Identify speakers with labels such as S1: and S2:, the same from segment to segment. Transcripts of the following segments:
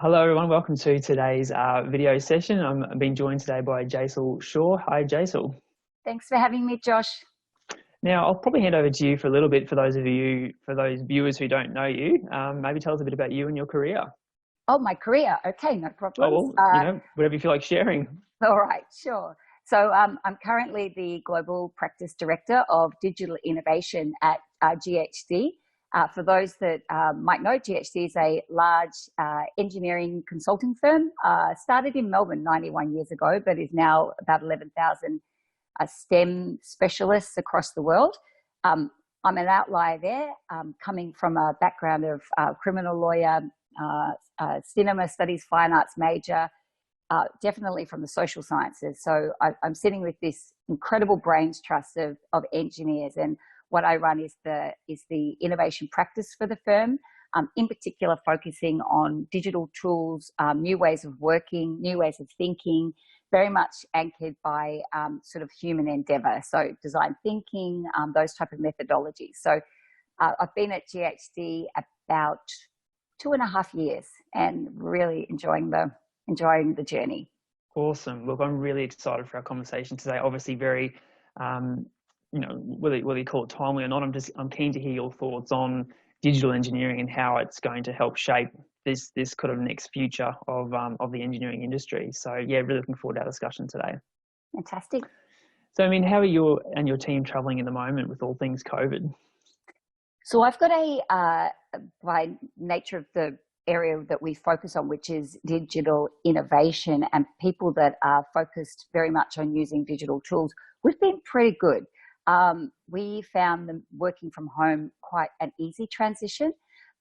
S1: Hello everyone, welcome to today's video session. I'm being joined today by Jacyl Shaw. Hi Jacyl.
S2: Thanks for having me, Josh.
S1: Now I'll probably hand over to you for a little bit for those viewers who don't know you. Maybe tell us a bit about you and your career.
S2: Oh, my career. Okay, no problems.
S1: Oh well, whatever you feel like sharing.
S2: All right, sure. So I'm currently the Global Practice Director of Digital Innovation at GHD. For those that might know, GHD is a large engineering consulting firm. Started in Melbourne 91 years ago, but is now about 11,000 STEM specialists across the world. I'm an outlier there, coming from a background of criminal lawyer, cinema studies, fine arts major, definitely from the social sciences. So I'm sitting with this incredible brains trust of engineers, and what I run is the innovation practice for the firm, in particular focusing on digital tools, new ways of working, new ways of thinking, very much anchored by sort of human endeavor. So design thinking, those type of methodologies. So I've been at GHD about 2.5 years and really enjoying the journey.
S1: Awesome. Look, I'm really excited for our conversation today. Obviously very, whether you call it timely or not, I'm keen to hear your thoughts on digital engineering and how it's going to help shape this kind of next future of the engineering industry. So yeah, really looking forward to our discussion today.
S2: Fantastic.
S1: So I mean, how are you and your team traveling at the moment with all things COVID?
S2: So I've got by nature of the area that we focus on, which is digital innovation and people that are focused very much on using digital tools, we've been pretty good. We found them working from home quite an easy transition.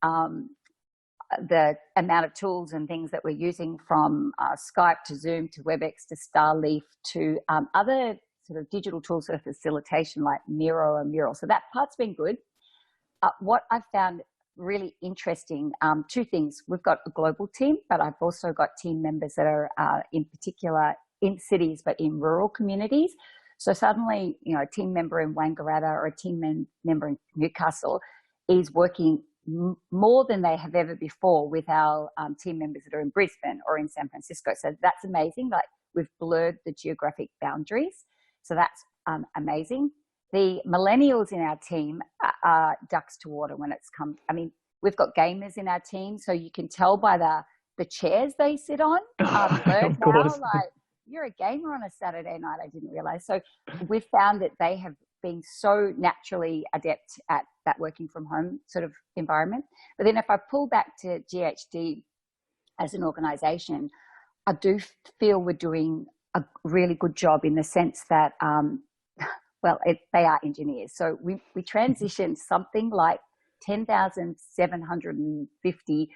S2: The amount of tools and things that we're using, from Skype to Zoom to WebEx to Starleaf to other sort of digital tools for facilitation like Miro and Mural. So that part's been good. What I've found really interesting, two things. We've got a global team, but I've also got team members that are in particular in cities, but in rural communities. So suddenly, a team member in Wangaratta or a team member in Newcastle is working more than they have ever before with our team members that are in Brisbane or in San Francisco. So that's amazing. Like, we've blurred the geographic boundaries. So that's amazing. The millennials in our team are ducks to water when it's come. I mean, we've got gamers in our team, so you can tell by the chairs they sit on.
S1: Of course.
S2: Now, like, you're a gamer on a Saturday night. I didn't realize. So we've found that they have been so naturally adept at that working from home sort of environment. But then if I pull back to GHD as an organization, I do feel we're doing a really good job in the sense that, they are engineers. So we transitioned something like 10,750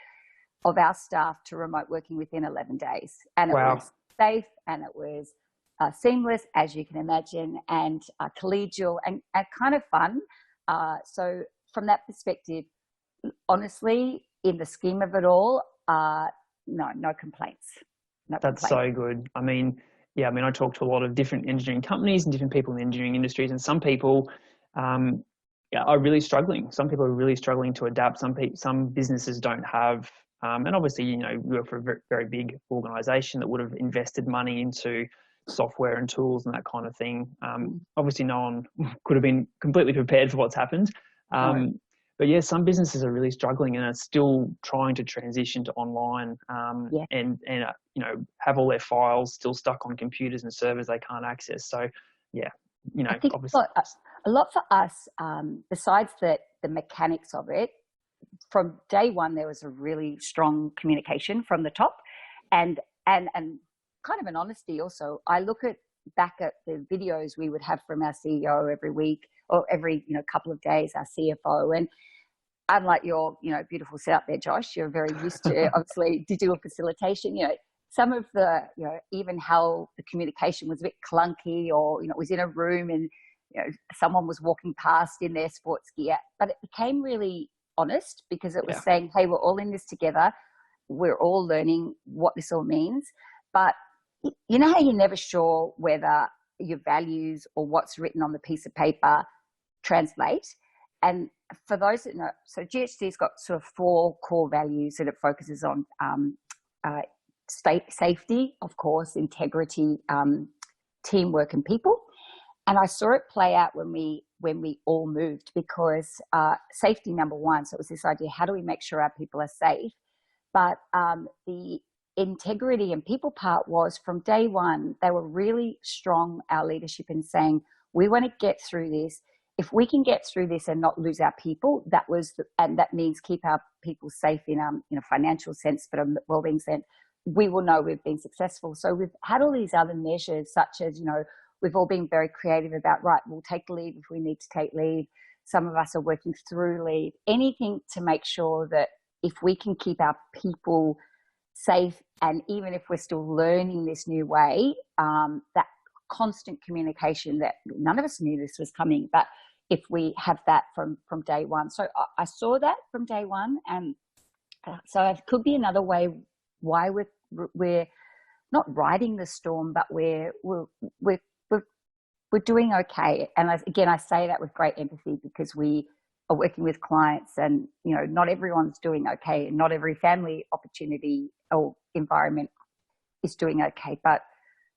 S2: of our staff to remote working within 11 days. And it
S1: Wow.
S2: was safe, and it was seamless, as you can imagine, and collegial and kind of fun. So from that perspective, honestly, in the scheme of it all, no complaints.
S1: That's so good. I mean, I talk to a lot of different engineering companies and different people in the engineering industries, and some people are really struggling. Some people are really struggling to adapt. Some businesses don't have, and obviously, we work for a very, very big organisation that would have invested money into software and tools and that kind of thing. Obviously, no one could have been completely prepared for what's happened. But yeah, some businesses are really struggling and are still trying to transition to online, and have all their files still stuck on computers and servers they can't access. So yeah,
S2: I think
S1: obviously
S2: a lot for us, besides the mechanics of it, from day one there was a really strong communication from the top, and kind of an honesty also. I look back at the videos we would have from our CEO every week or every couple of days, our CFO, and unlike your beautiful setup there, Josh, you're very used to obviously digital facilitation. Some of the even how the communication was a bit clunky, or it was in a room and someone was walking past in their sports gear, but it became really honest because it was saying, hey, we're all in this together, we're all learning what this all means. But you know how you're never sure whether your values or what's written on the piece of paper translate? And for those that know, so GHD's got sort of 4 core values that it focuses on: safety, of course, integrity, teamwork, and people. And I saw it play out when we all moved, because safety, number one. So it was this idea: how do we make sure our people are safe? But the integrity and people part was, from day one, they were really strong, our leadership, in saying, we want to get through this. If we can get through this and not lose our people, and that means keep our people safe in a financial sense, but a well-being sense, we will know we've been successful. So we've had all these other measures, such as, we've all been very creative about, right, we'll take leave if we need to take leave. Some of us are working through leave, anything to make sure that if we can keep our people safe, and even if we're still learning this new way, that constant communication, that none of us knew this was coming, but if we have that from day one. So I saw that from day one. And so it could be another way why we're not riding the storm, but we're doing okay. And I say that with great empathy, because we are working with clients, and not everyone's doing okay, and not every family opportunity or environment is doing okay. But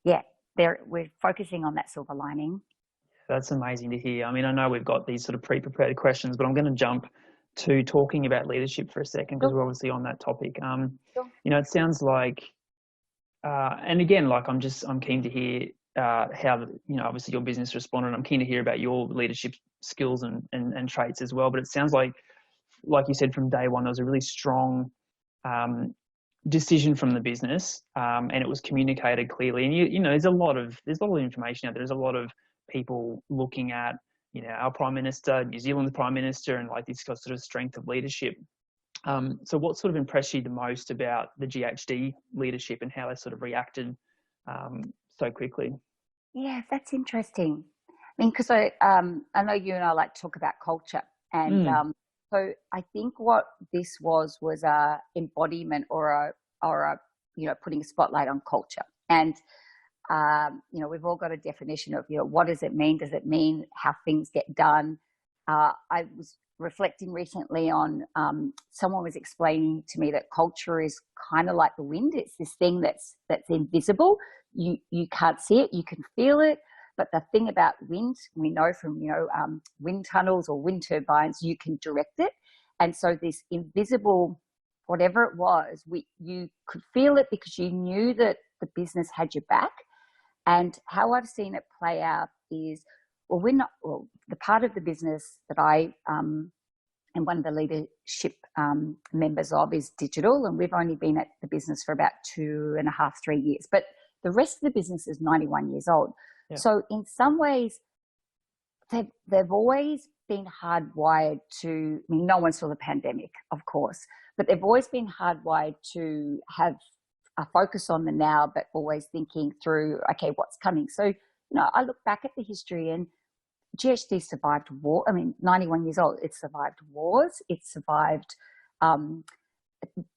S2: yeah, we're focusing on that silver lining.
S1: That's amazing to hear. I mean, I know we've got these sort of pre-prepared questions, but I'm going to jump to talking about leadership for a second, because we're obviously on that topic.
S2: Sure.
S1: It sounds like, and again, like I'm keen to hear how obviously your business responded. I'm keen to hear about your leadership skills and traits as well. But it sounds like you said, from day one, there was a really strong decision from the business, and it was communicated clearly. And there's a lot of information out there. There's a lot of people looking at our Prime Minister, New Zealand's Prime Minister, and like this sort of strength of leadership. So what sort of impressed you the most about the GHD leadership and how they sort of reacted so quickly?
S2: Yeah, that's interesting. I mean, because I know you and I like to talk about culture, and so I think what this was a embodiment or a putting a spotlight on culture. And we've all got a definition of what does it mean? Does it mean how things get done? I was reflecting recently on someone was explaining to me that culture is kind of like the wind. It's this thing that's invisible. You can't see it, you can feel it. But the thing about wind, we know from wind tunnels or wind turbines, you can direct it. And so this invisible, whatever it was, you could feel it because you knew that the business had your back. And how I've seen it play out is, the part of the business that I am one of the leadership members of is digital, and we've only been at the business for about 2.5, 3 years. But the rest of the business is 91 years old. Yeah. So in some ways, they've always been hardwired to, I mean, no one saw the pandemic, of course, but they've always been hardwired to have a focus on the now, but always thinking through, okay, what's coming. So, I look back at the history, and GHD survived war. I mean, 91 years old, it survived wars. It survived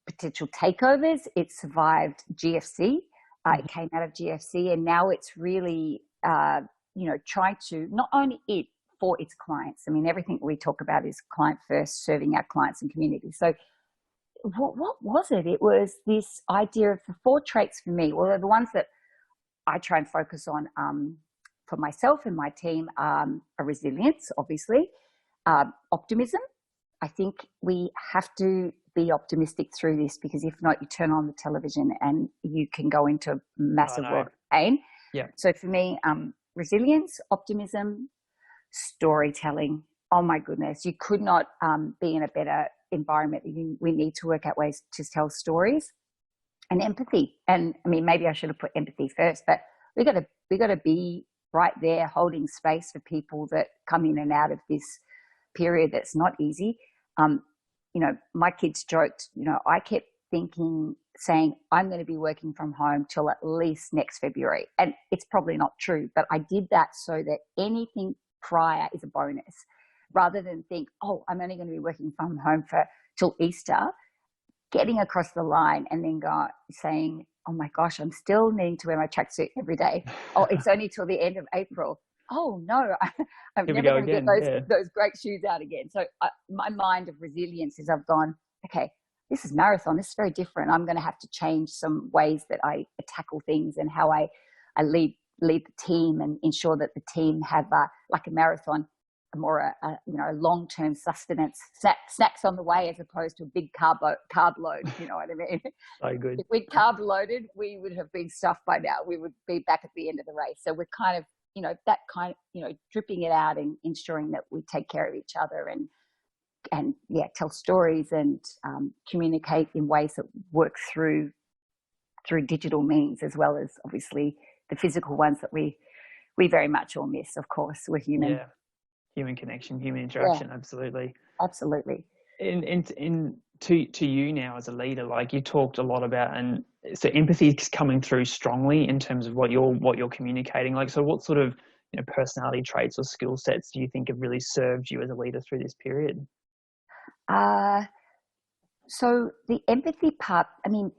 S2: potential takeovers. It survived GFC. It came out of GFC, and now it's really, trying to not only it for its clients. I mean, everything we talk about is client first, serving our clients and community. So what was it? It was this idea of the 4 traits for me. Well, they're the ones that I try and focus on for myself and my team are resilience, obviously, optimism. I think we have to be optimistic through this, because if not, you turn on the television and you can go into a massive world of pain.
S1: Yeah.
S2: So for me, resilience, optimism, storytelling. Oh my goodness, you could not be in a better environment. We need to work out ways to tell stories, and empathy. And I mean, maybe I should have put empathy first, but we got to be right there holding space for people that come in and out of this period that's not easy. My kids joked, I kept saying, I'm going to be working from home till at least next February. And it's probably not true, but I did that so that anything prior is a bonus, rather than think, oh, I'm only going to be working from home till Easter, getting across the line and then saying, oh my gosh, I'm still needing to wear my tracksuit every day. Oh, it's only till the end of April. Oh no, I'm never going to get those great shoes out again. So my mind of resilience is, I've gone, okay, this is marathon. This is very different. I'm going to have to change some ways that I tackle things and how I lead the team and ensure that the team have like a marathon, more a long-term sustenance, snacks on the way as opposed to a big carb load. You know what I mean?
S1: So good.
S2: If we'd carb loaded, we would have been stuffed by now. We would be back at the end of the race. So we're kind of, dripping it out and ensuring that we take care of each other and tell stories and communicate in ways that work through digital means, as well as obviously the physical ones that we very much all miss. Of course, we're human.
S1: Yeah, human connection, human interaction.
S2: Yeah.
S1: Absolutely.
S2: And
S1: to you now as a leader, like you talked a lot about, and so empathy is coming through strongly in terms of what you're communicating. Like, so what sort of personality traits or skill sets do you think have really served you as a leader through this period?
S2: So the empathy part, I mean,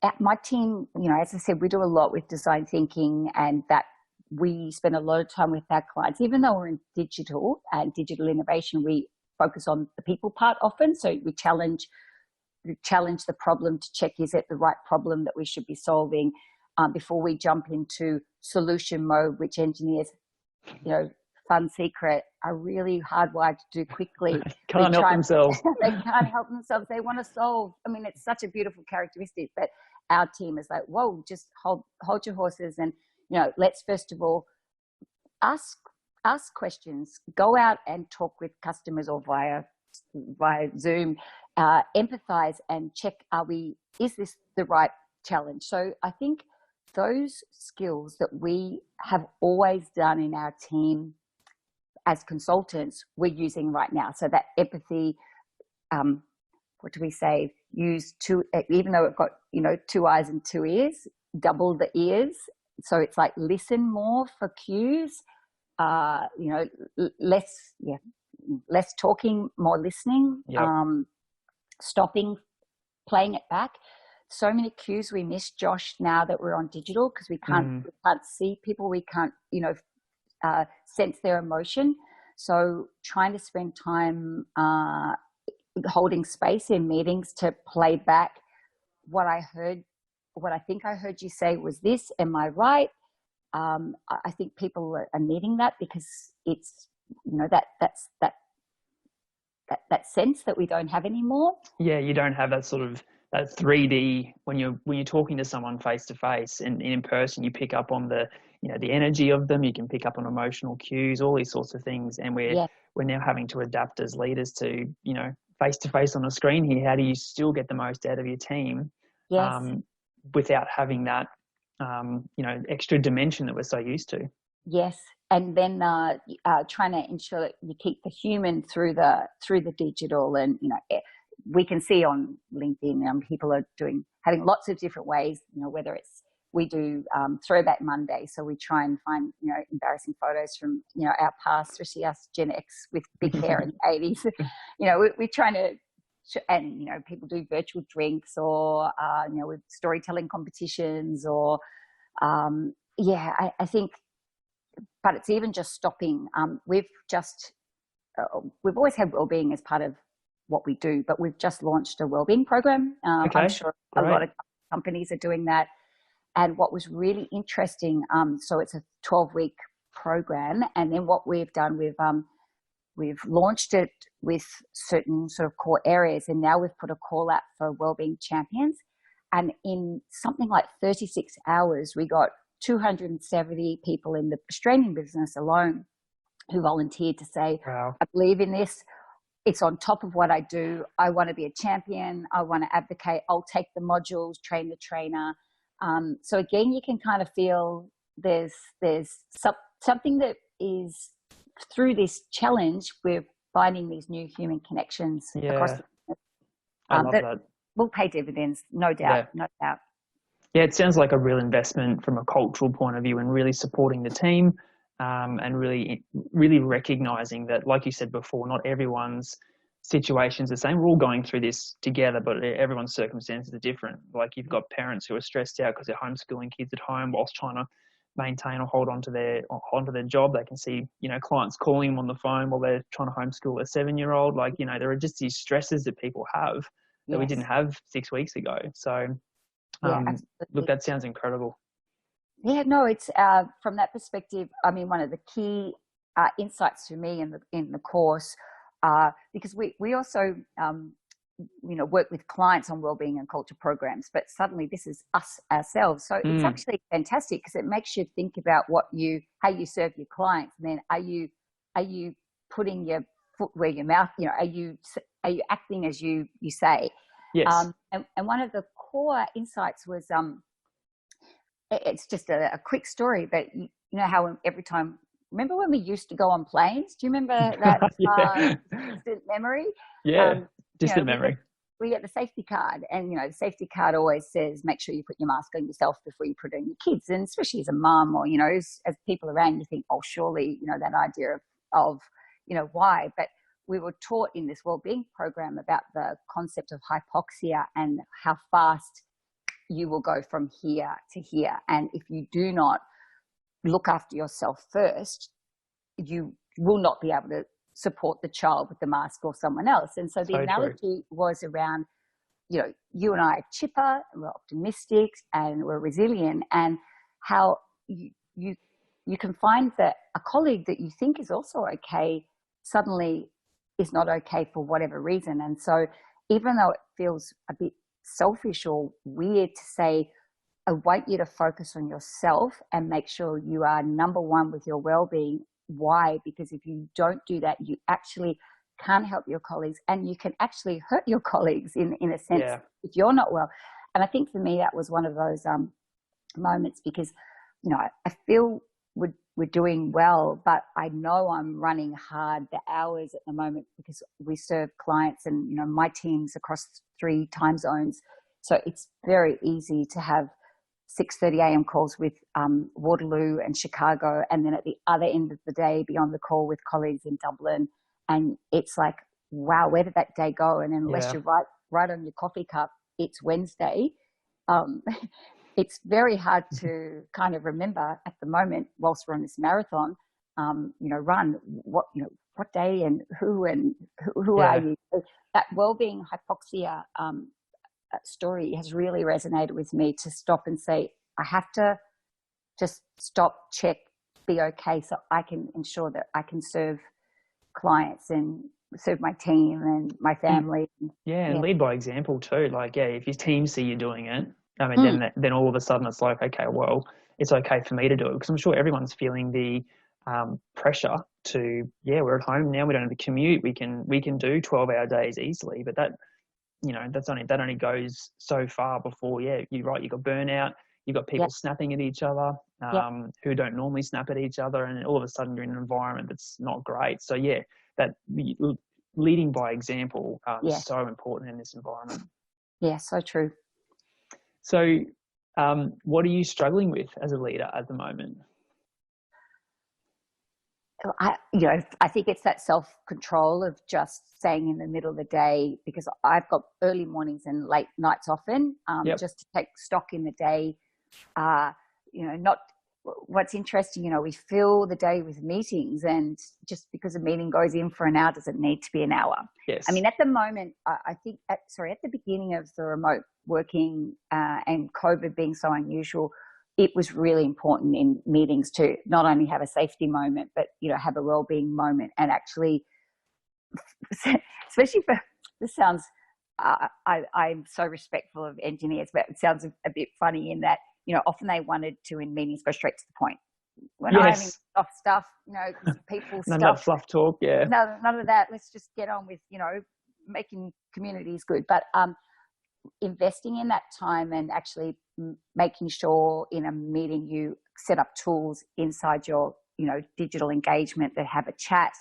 S2: at my team, as I said, we do a lot with design thinking, and that we spend a lot of time with our clients. Even though we're in digital and digital innovation, we focus on the people part often. So we challenge the problem to check, is it the right problem that we should be solving, before we jump into solution mode, which engineers, fun secret, are really hardwired to do quickly.
S1: Can't help themselves.
S2: They can't help themselves. They want to solve. I mean, it's such a beautiful characteristic, but our team is like, whoa, just hold your horses, and let's first of all ask questions, go out and talk with customers or via Zoom, empathize and check, is this the right challenge? So I think those skills that we have always done in our team as consultants, we're using right now. So that empathy, what do we say? Use two, even though we've got, 2 eyes and 2 ears, double the ears. So it's like listen more for cues, less talking, more listening,
S1: Yep.
S2: Stopping, playing it back. So many cues we miss, Josh, now that we're on digital, because we can't see people, we can't, sense their emotion. So trying to spend time holding space in meetings to play back what I think I heard you say was this, am I right? I think people are needing that, because it's, that sense that we don't have anymore.
S1: Yeah, you don't have that sort of that 3D when you're talking to someone face to face, and in person you pick up on the the energy of them. You can pick up on emotional cues, all these sorts of things, and we're now having to adapt as leaders to face to face on a screen here. How do you still get the most out of your team?
S2: Yes.
S1: Without having that extra dimension that we're so used to.
S2: Yes, and then trying to ensure that you keep the human through the digital, and we can see on LinkedIn people are having lots of different ways. Whether it's, we do Throwback Monday, so we try and find embarrassing photos from our past, especially us Gen X with big hair in the 80s. We're trying to. And people do virtual drinks, or with storytelling competitions, or I think, but it's even just stopping. We've always had wellbeing as part of what we do, but we've just launched a wellbeing program.
S1: Okay.
S2: I'm sure a lot of companies are doing that. And what was really interesting, so it's a 12-week program, and then what we've done, we've launched it with certain sort of core areas, and now we've put a call out for wellbeing champions. And in something like 36 hours, we got 270 people in the Australian business alone who volunteered to say,
S1: wow,
S2: I believe in this. It's on top of what I do. I want to be a champion. I want to advocate. I'll take the modules, train the trainer. So again, you can kind of feel there's something that is, through this challenge, we're finding these new human connections across the business.
S1: I love that.
S2: Will pay dividends, no doubt, no doubt.
S1: Yeah, it sounds like a real investment from a cultural point of view, and really supporting the team, and really recognizing that, like you said before, not everyone's situation's the same. We're all going through this together, but everyone's circumstances are different. Like, you've got parents who are stressed out because they're homeschooling kids at home whilst trying to maintain or hold on to their job. They can see clients calling them on the phone while they're trying to homeschool a 7-year-old. Like, there are just these stresses that people have, that we didn't
S2: Yes.
S1: have 6 weeks ago. So,
S2: Yeah,
S1: look,
S2: absolutely.
S1: that sounds incredible.
S2: Yeah, no, it's from that perspective. I mean, one of the key insights for me in the course, because we also work with clients on wellbeing and culture programs, but suddenly this is us ourselves. So it's
S1: Mm,
S2: actually fantastic because it makes you think about how you serve your clients, and then are you putting your foot where your mouth, are you acting as you say.
S1: yes.
S2: And one of the core insights was it's just a quick story, but you know how every time, remember when we used to go on planes? Do you remember that
S1: Yeah.
S2: distant memory?
S1: Yeah.
S2: Um,
S1: Distant
S2: we get
S1: memory.
S2: the safety card, and the safety card always says make sure you put your mask on yourself before you put it on your kids, and especially as a mum, or as people around you think, oh, surely that idea of why, but we were taught in this wellbeing program about the concept of hypoxia and how fast you will go from here to here. And if you do not look after yourself first, you will not be able to support the child with the mask or someone else. And so the
S1: So true.
S2: analogy was around, you and I are chipper, and we're optimistic, and we're resilient, and how you can find that a colleague that you think is also okay suddenly is not okay for whatever reason. And so even though it feels a bit selfish or weird to say, I want you to focus on yourself and make sure you are number one with your well-being. Why? Because if you don't do that, you actually can't help your colleagues, and you can actually hurt your colleagues in a sense
S1: Yeah.
S2: if you're not well. And I think for me that was one of those moments, because I feel we're doing well, but I know I'm running hard the hours at the moment because we serve clients, and my team's across 3 time zones, so it's very easy to have 6:30 a.m. calls with Waterloo and Chicago, and then at the other end of the day be on the call with colleagues in Dublin. And it's like, wow, where did that day go? And unless
S1: Yeah.
S2: you write on your coffee cup, it's Wednesday. Um, it's very hard to kind of remember at the moment whilst we're on this marathon, run what day and who are
S1: Yeah.
S2: you? So that well-being hypoxia story has really resonated with me, to stop and say, I have to just stop, check, be okay, so I can ensure that I can serve clients and serve my team and my
S1: And
S2: family.
S1: yeah, and
S2: Yeah.
S1: lead by example too. Like, yeah, if your team see you doing it, I mean,
S2: Mm,
S1: then all of a sudden it's like, okay, well, it's okay for me to do it, because I'm sure everyone's feeling the pressure to, yeah, we're at home now, we don't have to commute, we can do 12-hour days easily, but that only goes so far before, yeah, you're right, you got burnout, you got
S2: yeah.
S1: people snapping at each other,
S2: Yeah.
S1: who don't normally snap at each other, and all of a sudden you're in an environment that's not great. So yeah, that leading by example is
S2: Yes.
S1: so important in this environment.
S2: Yeah. So true.
S1: So, what are you struggling with as a leader at the moment?
S2: I think it's that self-control of just staying in the middle of the day, because I've got early mornings and late nights often,
S1: Yep.
S2: just to take stock in the day. Not what's interesting, we fill the day with meetings, and just because a meeting goes in for an hour doesn't need to be an hour. I
S1: Yes.
S2: mean, at the moment, I think, at the beginning of the remote working and COVID being so unusual, it was really important in meetings to not only have a safety moment, but, have a well-being moment, and actually, especially for, this sounds, I'm so respectful of engineers, but it sounds a bit funny in that, often they wanted to, in meetings, go straight to the point. When I'm in
S1: Yes.
S2: soft stuff, because people
S1: None of that
S2: stuff,
S1: fluff talk. Yeah.
S2: none of that. Let's just get on with, making communities good. But investing in that time, and actually making sure in a meeting you set up tools inside your, digital engagement that have a chat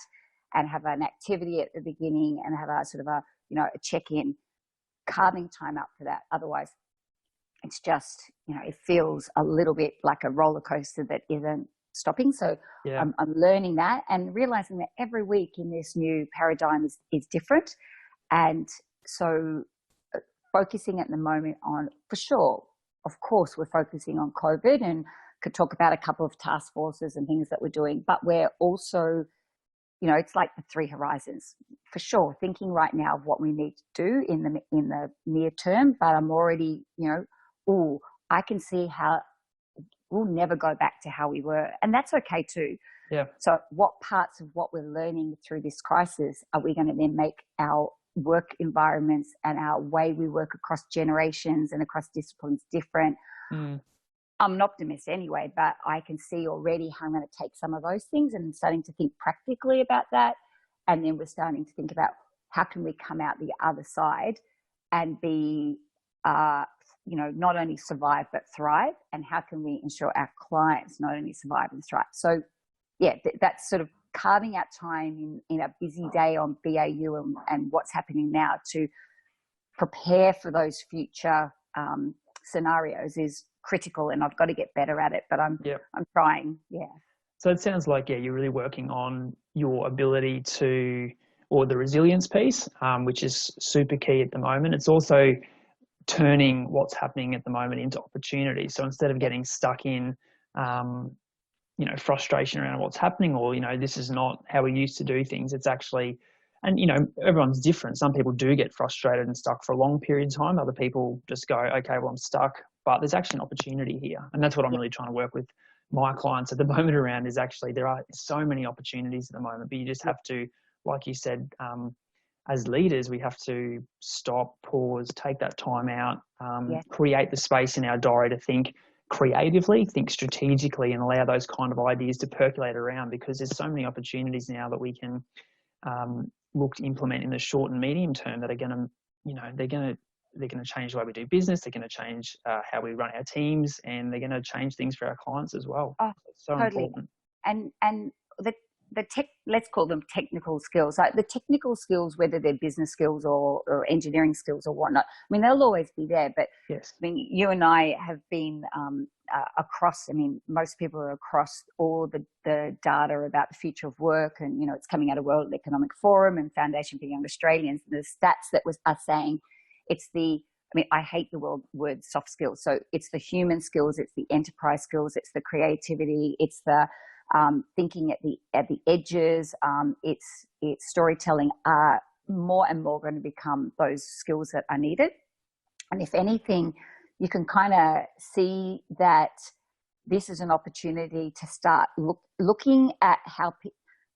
S2: and have an activity at the beginning, and have a sort of a check-in, carving time out for that. Otherwise, it's just, it feels a little bit like a roller coaster that isn't stopping. So
S1: Yeah.
S2: I'm learning that, and realizing that every week in this new paradigm is different. And so focusing at the moment on, for sure, of course, we're focusing on COVID, and could talk about a couple of task forces and things that we're doing, but we're also, it's like the three horizons for sure. Thinking right now of what we need to do in the near term, but I'm already, oh, I can see how we'll never go back to how we were, and that's okay too.
S1: Yeah.
S2: So what parts of what we're learning through this crisis are we going to then make our work environments and our way we work across generations and across disciplines different? I'm an optimist anyway, but I can see already how I'm going to take some of those things and starting to think practically about that. And then we're starting to think about how can we come out the other side and be, not only survive, but thrive. And how can we ensure our clients not only survive and thrive? So yeah, that's sort of carving out time in a busy day on BAU and what's happening now to prepare for those future scenarios is critical, and I've got to get better at it, but I'm trying. Yeah.
S1: So it sounds like, you're really working on your ability to, or the resilience piece, which is super key at the moment. It's also turning what's happening at the moment into opportunity. So instead of getting stuck in, frustration around what's happening, or, this is not how we used to do things, it's actually, and, everyone's different. Some people do get frustrated and stuck for a long period of time. Other people just go, okay, well, I'm stuck, but there's actually an opportunity here. And that's what I'm really trying to work with my clients at the moment around, is actually there are so many opportunities at the moment, but you just have to, like you said, as leaders, we have to stop, pause, take that time out, create the space in our diary to think creatively, think strategically, and allow those kind of ideas to percolate around, because there's so many opportunities now that we can look to implement in the short and medium term that are going to, they're going to change the way we do business. They're going to change how we run our teams, and they're going to change things for our clients as well.
S2: Oh,
S1: it's so
S2: totally.
S1: important.
S2: And the tech, let's call them technical skills, like the technical skills, whether they're business skills or engineering skills or whatnot. I mean, they'll always be there, but
S1: yes.
S2: I mean, you and I have been across, I mean, most people are across all the data about the future of work, and, it's coming out of World Economic Forum and Foundation for Young Australians. The stats that are saying I hate the word soft skills. So it's the human skills, it's the enterprise skills, it's the creativity, it's the thinking at the edges, it's storytelling are more and more going to become those skills that are needed. And if anything, you can kind of see that this is an opportunity to start looking at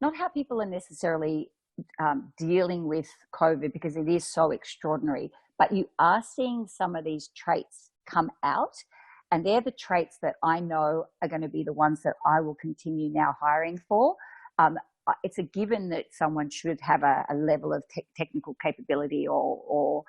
S2: not how people are necessarily dealing with COVID, because it is so extraordinary, but you are seeing some of these traits come out, and they're the traits that I know are going to be the ones that I will continue now hiring for. It's a given that someone should have a level of technical capability or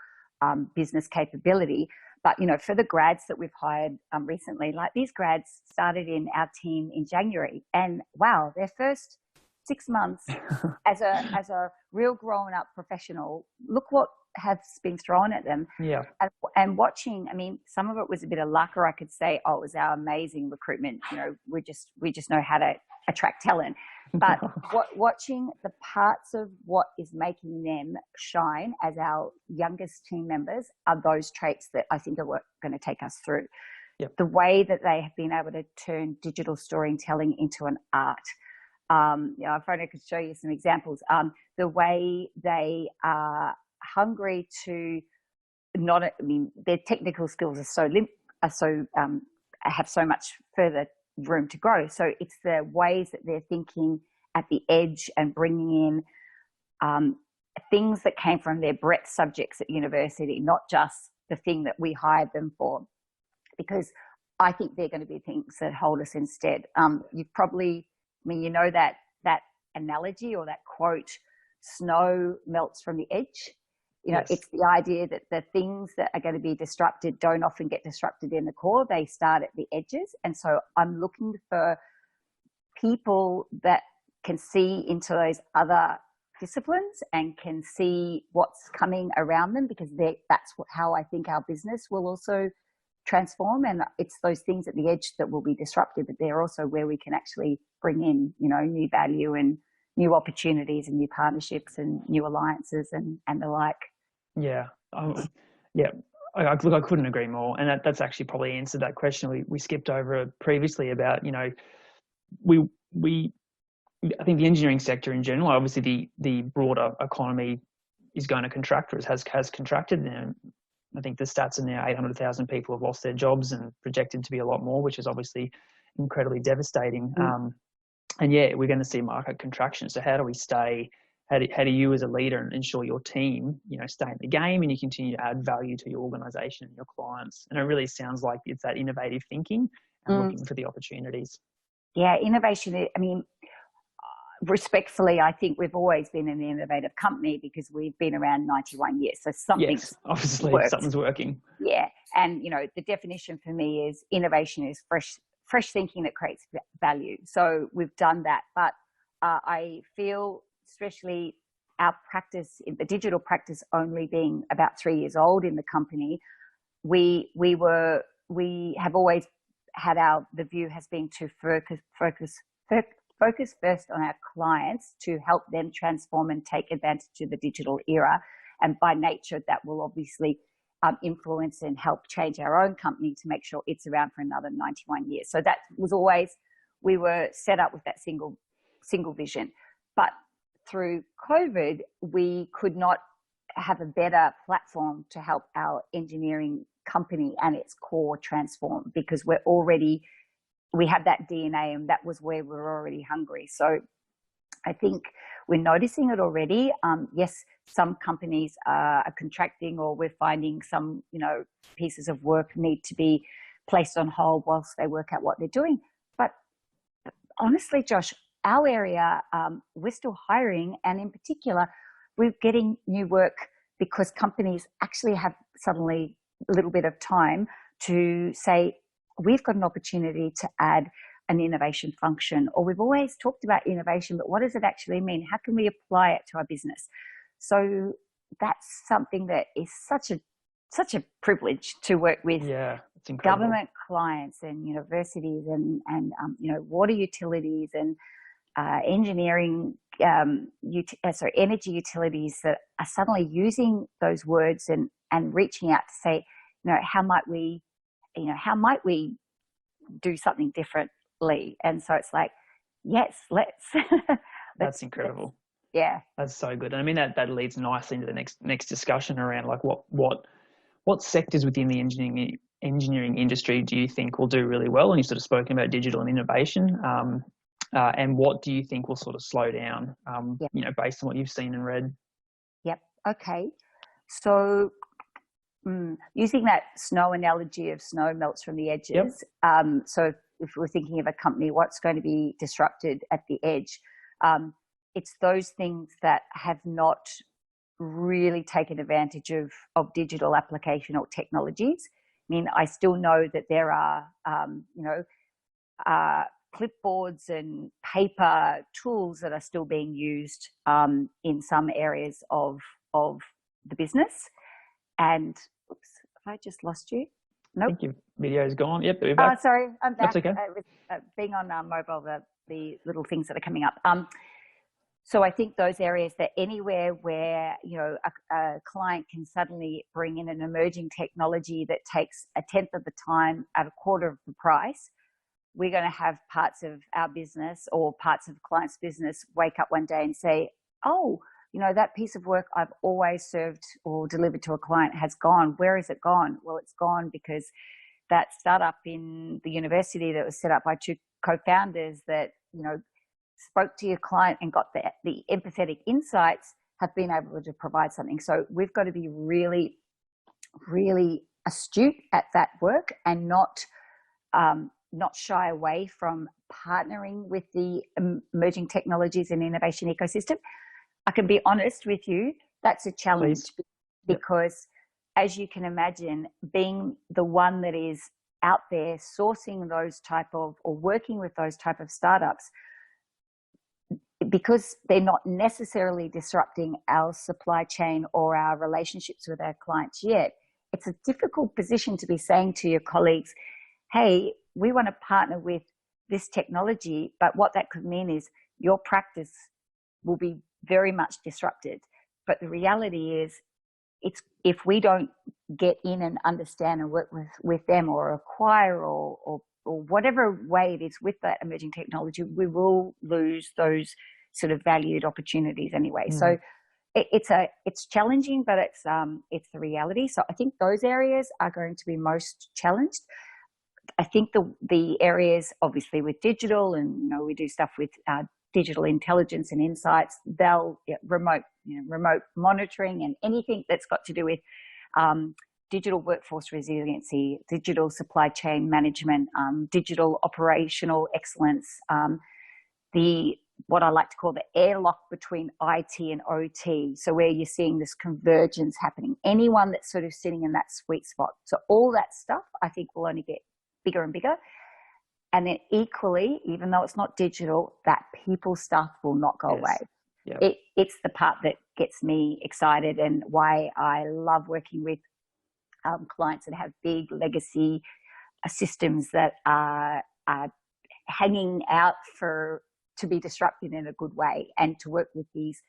S2: business capability. But, for the grads that we've hired recently, like these grads started in our team in January, and wow, their first 6 months as a real grown up professional, look what has been thrown at them.
S1: Yeah.
S2: And watching, I mean, some of it was a bit of luck, or I could say, oh, it was our amazing recruitment. We just know how to attract talent. But watching the parts of what is making them shine as our youngest team members are those traits that I think are going to take us through.
S1: Yep.
S2: The way that they have been able to turn digital storytelling into an art. If I could show you some examples. The way they are hungry to their technical skills have so much further room to grow. So it's the ways that they're thinking at the edge and bringing in things that came from their breadth subjects at university, not just the thing that we hired them for, because I think they're going to be things that hold us instead. You've probably, that analogy or that quote, snow melts from the edge.
S1: Yes.
S2: It's the idea that the things that are going to be disrupted don't often get disrupted in the core. They start at the edges. And so I'm looking for people that can see into those other disciplines and can see what's coming around them, because that's how I think our business will also transform. And it's those things at the edge that will be disrupted, but they're also where we can actually bring in, new value and new opportunities and new partnerships and new alliances and the like.
S1: Yeah. I couldn't agree more. And that's actually probably answered that question we skipped over previously about, we I think the engineering sector in general, obviously the broader economy is going to contract, or has contracted. And I think the stats are now 800,000 people have lost their jobs, and projected to be a lot more, which is obviously incredibly devastating. And yeah, we're going to see market contraction. So how do we stay? How do you as a leader ensure your team, stay in the game, and you continue to add value to your organization and your clients? And it really sounds like it's that innovative thinking and looking for the opportunities.
S2: Yeah, innovation. I mean, respectfully, I think we've always been an innovative company because we've been around 91 years. So something's
S1: obviously
S2: worked.
S1: Something's working.
S2: Yeah. And, the definition for me is innovation is fresh thinking that creates value. So we've done that. But I feel, especially our practice, the digital practice only being about 3 years old in the company, we have always had the view has been to focus first on our clients to help them transform and take advantage of the digital era. And by nature, that will obviously influence and help change our own company to make sure it's around for another 91 years. So that was always, we were set up with that single vision. But through COVID, we could not have a better platform to help our engineering company and its core transform, because we have that DNA, and that was where we're already hungry. So I think we're noticing it already. Yes, some companies are contracting, or we're finding some, pieces of work need to be placed on hold whilst they work out what they're doing. But honestly, Josh, our area, we're still hiring, and in particular, we're getting new work because companies actually have suddenly a little bit of time to say, we've got an opportunity to add an innovation function, or we've always talked about innovation, but what does it actually mean? How can we apply it to our business? So that's something that is such a privilege to work with.
S1: Yeah, it's incredible.
S2: Government clients and universities and water utilities and engineering, energy utilities that are suddenly using those words and reaching out to say, how might we do something differently? And so it's like, yes, let's.
S1: That's incredible.
S2: Yeah,
S1: that's so good. And I mean that leads nicely into the next discussion around like what sectors within the engineering industry do you think will do really well? And you've sort of spoken about digital and innovation. And what do you think will sort of slow down? Based on what you've seen and read.
S2: Yep. Okay. So. Using that snow analogy of snow melts from the edges. Yep. So if we're thinking of a company, what's going to be disrupted at the edge? It's those things that have not really taken advantage of digital application or technologies. I mean, I still know that there are, clipboards and paper tools that are still being used in some areas of the business. And oops, have I just lost you? Nope.
S1: I think your video's gone. Yep, we're back.
S2: Sorry, I'm back.
S1: That's okay.
S2: Being on mobile, the little things that are coming up. So I think those areas, that anywhere where a client can suddenly bring in an emerging technology that takes a tenth of the time at a quarter of the price, we're going to have parts of our business or parts of the client's business wake up one day and say, oh, that piece of work I've always served or delivered to a client has gone. Where has it gone? Well, it's gone because that startup in the university that was set up by two co-founders that, spoke to your client and got the empathetic insights have been able to provide something. So we've got to be really, really astute at that work and not shy away from partnering with the emerging technologies and innovation ecosystem. I can be honest with you, that's a challenge. Please. Because as you can imagine, being the one that is out there sourcing those type of, or working with those type of startups, because they're not necessarily disrupting our supply chain or our relationships with our clients yet, it's a difficult position to be saying to your colleagues, hey, we want to partner with this technology, but what that could mean is your practice will be very much disrupted. But the reality is, it's if we don't get in and understand and work with them or acquire or or whatever way it is with that emerging technology, we will lose those sort of valued opportunities anyway. So it's challenging, but it's the reality. So I think those areas are going to be most challenged. I think the areas, obviously, with digital, and we do stuff with digital intelligence and insights. They'll remote monitoring and anything that's got to do with digital workforce resiliency, digital supply chain management, digital operational excellence, what I like to call the airlock between IT and OT. So where you're seeing this convergence happening, anyone that's sort of sitting in that sweet spot. So all that stuff, I think, will only get bigger and bigger. And then equally, even though it's not digital, that people stuff will not go away.
S1: Yep.
S2: It's the part that gets me excited, and why I love working with clients that have big legacy systems that are hanging out to be disrupted in a good way, and to work with these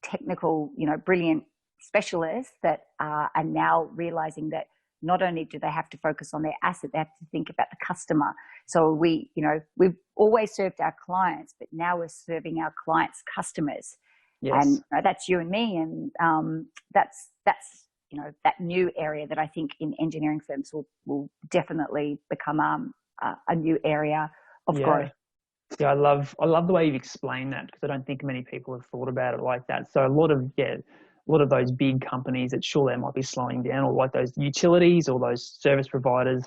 S2: technical, brilliant specialists that are now realizing that not only do they have to focus on their asset, they have to think about the customer. So we've always served our clients, but now we're serving our clients' customers. Yes. And that's you and me. And that's that new area that I think in engineering firms will definitely become a new area of growth.
S1: Yeah, I love the way you've explained that, because I don't think many people have thought about it like that. So a lot of those big companies that they might be slowing down, or like those utilities or those service providers,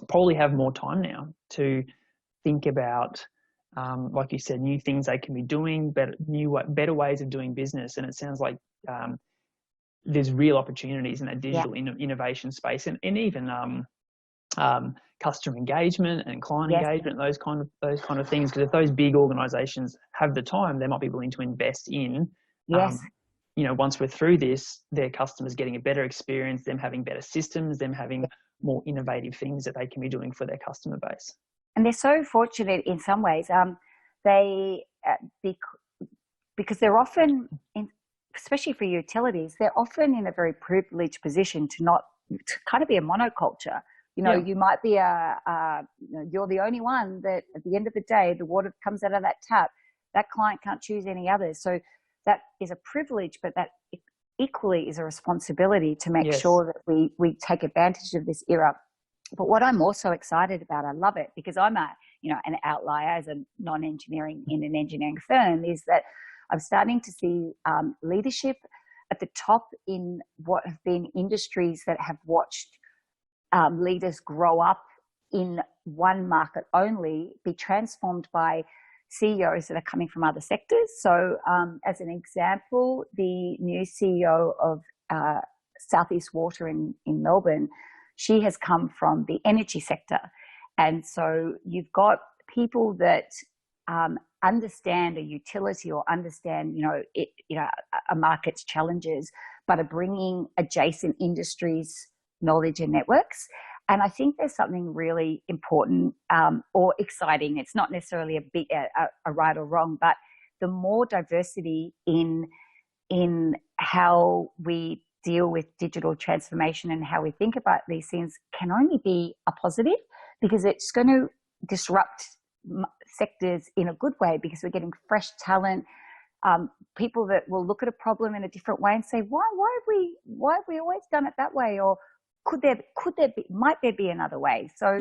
S1: probably have more time now to think about, like you said, new things they can be doing, better ways of doing business. And it sounds like there's real opportunities in that digital innovation space, and even customer engagement and client engagement, those kind of things. Because if those big organizations have the time, they might be willing to invest in once we're through this, their customers getting a better experience, them having better systems, them having more innovative things that they can be doing for their customer base.
S2: And they're so fortunate in some ways. Because they're often, especially for utilities, they're often in a very privileged position to kind of be a monoculture. You might be you're the only one that at the end of the day, the water comes out of that tap. That client can't choose any others. So that is a privilege, but that equally is a responsibility to make sure that we take advantage of this era. But what I'm also excited about, I love it, because I'm an outlier as a non-engineering in an engineering firm, is that I'm starting to see leadership at the top in what have been industries that have watched leaders grow up in one market only be transformed by CEOs that are coming from other sectors. So as an example, the new CEO of Southeast Water in Melbourne, she has come from the energy sector. And so you've got people that understand a utility or understand, a market's challenges, but are bringing adjacent industries knowledge and networks. And I think there's something really important or exciting. It's not necessarily a right or wrong, but the more diversity in how we deal with digital transformation and how we think about these things can only be a positive, because it's going to disrupt sectors in a good way, because we're getting fresh talent, people that will look at a problem in a different way and say, why have we always done it that way? Or might there be another way? So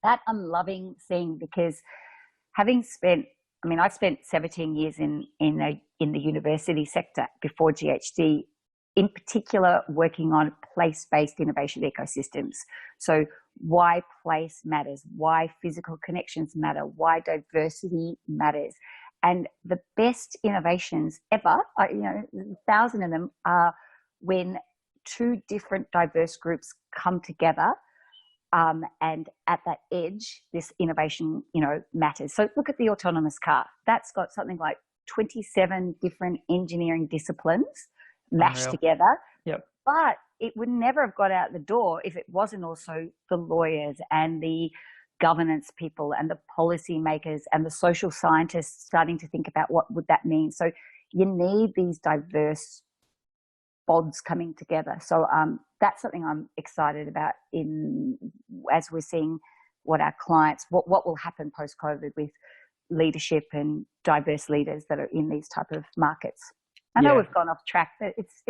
S2: that I'm loving seeing, because I spent 17 years in the university sector before GHD, in particular working on place-based innovation ecosystems. So why place matters, why physical connections matter, why diversity matters. And the best innovations ever, 1,000 of them, are when two different diverse groups come together, and at that edge, this innovation, matters. So look at the autonomous car. That's got something like 27 different engineering disciplines mashed together.
S1: Yep.
S2: But it would never have got out the door if it wasn't also the lawyers and the governance people and the policy makers and the social scientists starting to think about what would that mean. So you need these diverse pods coming together. So that's something I'm excited about as we're seeing what our clients, what will happen post-COVID with leadership and diverse leaders that are in these type of markets. I know we've gone off track, but it's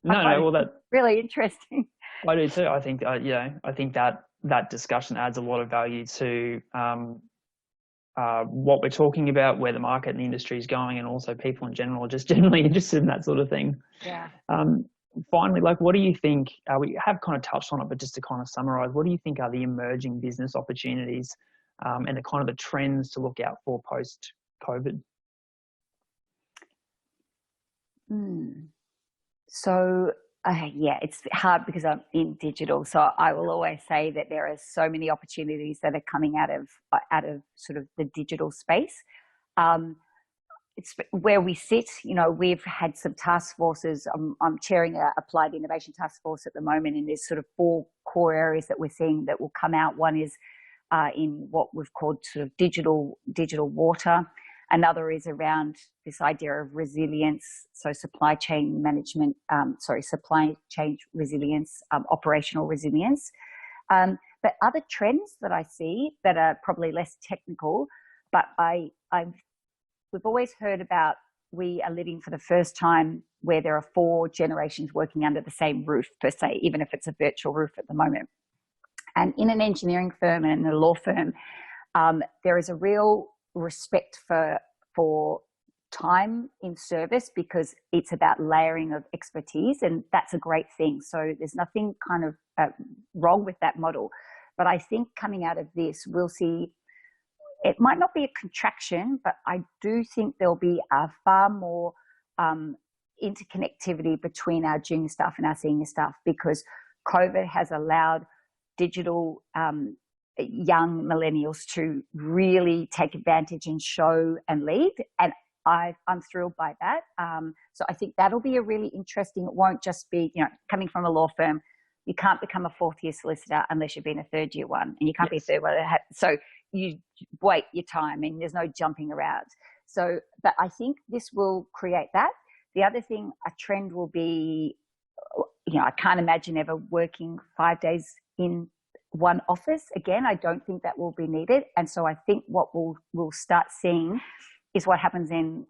S1: well, that
S2: really interesting.
S1: I do too. I think I think that discussion adds a lot of value to what we're talking about, where the market and the industry is going, and also people in general are just generally interested in that sort of thing.
S2: Yeah.
S1: Finally, like, what do you think, we have kind of touched on it, but just to kind of summarize, what do you think are the emerging business opportunities and the kind of the trends to look out for post-COVID?
S2: So, it's hard because I'm in digital. So I will always say that there are so many opportunities that are coming out of sort of the digital space. It's where we sit. We've had some task forces. I'm chairing a applied innovation task force at the moment, and there's sort of 4 core areas that we're seeing that will come out. One is in what we've called sort of digital water. Another is around this idea of resilience, so supply chain management, supply chain resilience, operational resilience. But other trends that I see that are probably less technical, but we've always heard about, we are living for the first time where there are 4 generations working under the same roof, per se, even if it's a virtual roof at the moment. And in an engineering firm and in a law firm, there is a real respect for time in service, because it's about layering of expertise, and that's a great thing. So there's nothing kind of wrong with that model. But I think coming out of this, we'll see, it might not be a contraction, but I do think there'll be a far more interconnectivity between our junior staff and our senior staff, because COVID has allowed digital young millennials to really take advantage and show and lead. And I'm thrilled by that. So I think that'll be a really interesting, it won't just be, coming from a law firm, you can't become a 4th-year solicitor unless you've been a 3rd-year one, and you can't be a 3rd one. So you wait your time, and there's no jumping around. So, but I think this will create that. The other thing, a trend will be, I can't imagine ever working 5 days in one office again. I don't think that will be needed. And so I think what we'll start seeing is what happens in,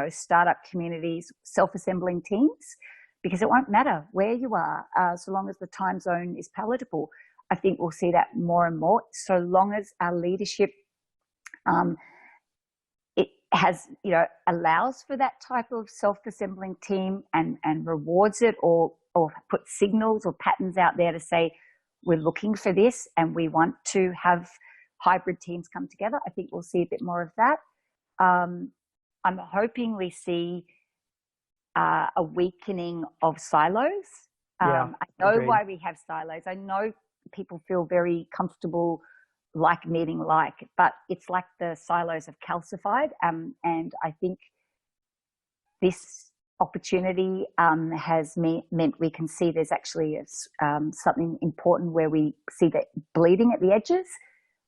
S2: startup communities, self-assembling teams, because it won't matter where you are, so long as the time zone is palatable. I think we'll see that more and more, so long as our leadership, it has, allows for that type of self-assembling team and rewards it, or put signals or patterns out there to say, we're looking for this and we want to have hybrid teams come together. I think we'll see a bit more of that. I'm hoping we see a weakening of silos. I know agreed. Why we have silos. I know people feel very comfortable needing but it's like the silos have calcified. And I think this opportunity has meant we can see there's actually something important where we see that bleeding at the edges.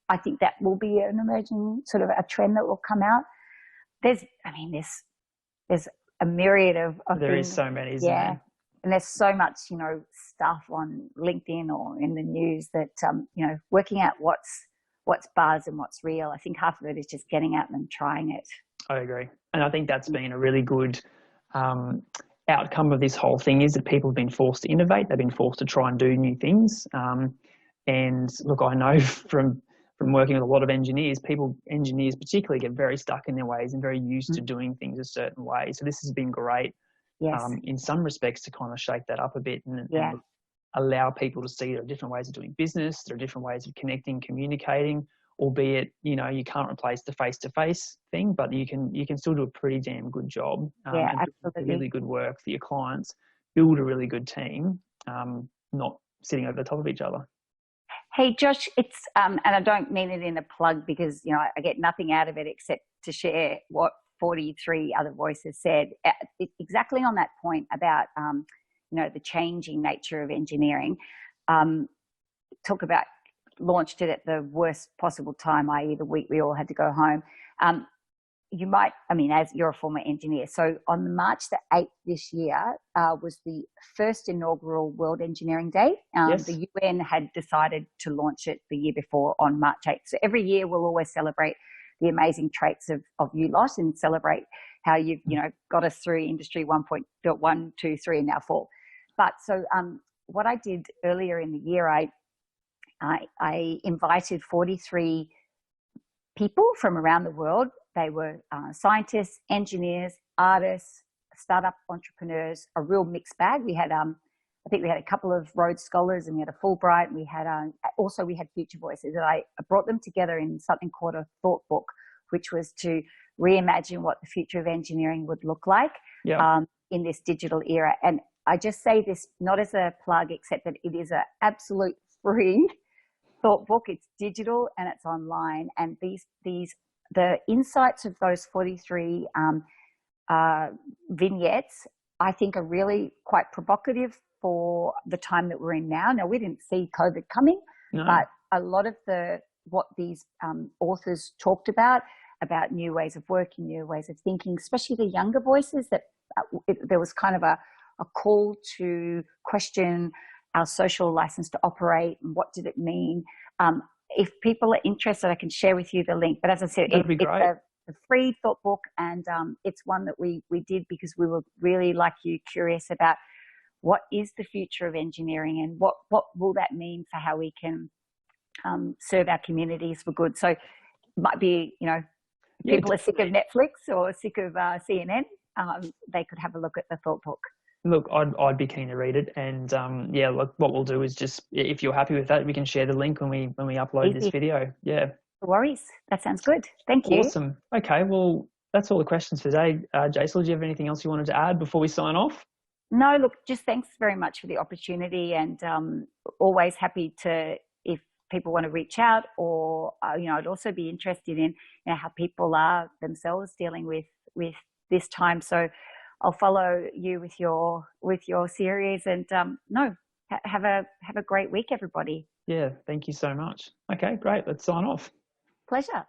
S2: I think that will be an emerging sort of a trend that will come out. There's a myriad of
S1: there
S2: things.
S1: Is so many, isn't there?
S2: And there's so much, stuff on LinkedIn or in the news that, working out what's buzz and what's real. I think half of it is just getting out and trying it.
S1: I agree. And I think that's been a really good outcome of this whole thing, is that people have been forced to innovate. They've been forced to try and do new things. And look, I know from working with a lot of engineers particularly get very stuck in their ways and very used to doing things a certain way. So this has been great.
S2: Yes.
S1: In some respects, to kind of shake that up a bit and allow people to see there are different ways of doing business, there are different ways of connecting, communicating, albeit, you can't replace the face-to-face thing, but you can still do a pretty damn good job. And
S2: absolutely.
S1: Really good work for your clients, build a really good team, not sitting over the top of each other.
S2: Hey, Josh, it's, and I don't mean it in a plug because, I get nothing out of it except to share what 43 other voices said exactly on that point about, the changing nature of engineering. Launched it at the worst possible time, i.e. the week we all had to go home. you might, I mean, as you're a former engineer, so on March the 8th this year was the first inaugural World Engineering Day.
S1: Yes.
S2: The UN had decided to launch it the year before on March 8th. So every year we'll always celebrate the amazing traits of you lot and celebrate how you've, got us through industry 1.1, 2, 3, and now 4. But so what I did earlier in the year, I invited 43 people from around the world. They were scientists, engineers, artists, startup entrepreneurs, a real mixed bag. We had, I think we had a couple of Rhodes Scholars, and we had a Fulbright, and we had we had Future Voices. And I brought them together in something called a thought book, which was to reimagine what the future of engineering would look like in this digital era. And I just say this not as a plug, except that it is an absolute free thought book. It's digital and it's online, and the insights of those 43 vignettes, I think, are really quite provocative for the time that we're in now. Now, we didn't see COVID coming, but a lot of what these authors talked about new ways of working, new ways of thinking, especially the younger voices, that there was kind of a call to question our social license to operate and what did it mean. If people are interested, I can share with you the link. But as I said,
S1: That'd be great.
S2: It's a free thought book, and it's one that we did because we were really, like you, curious about what is the future of engineering and what will that mean for how we can serve our communities for good. So it might be, people are sick of Netflix or sick of CNN, they could have a look at the thought book.
S1: Look, I'd be keen to read it, and look, what we'll do is just, if you're happy with that, we can share the link when we upload this video. Yeah.
S2: No worries. That sounds good. Thank you.
S1: Awesome. Okay, well, that's all the questions for today. Jacyl, do you have anything else you wanted to add before we sign off?
S2: No, look, just thanks very much for the opportunity, and always happy to, if people want to reach out, or I'd also be interested in how people are themselves dealing with this time. So I'll follow you with your series, and have a great week, everybody.
S1: Yeah, thank you so much. Okay, great. Let's sign off.
S2: Pleasure.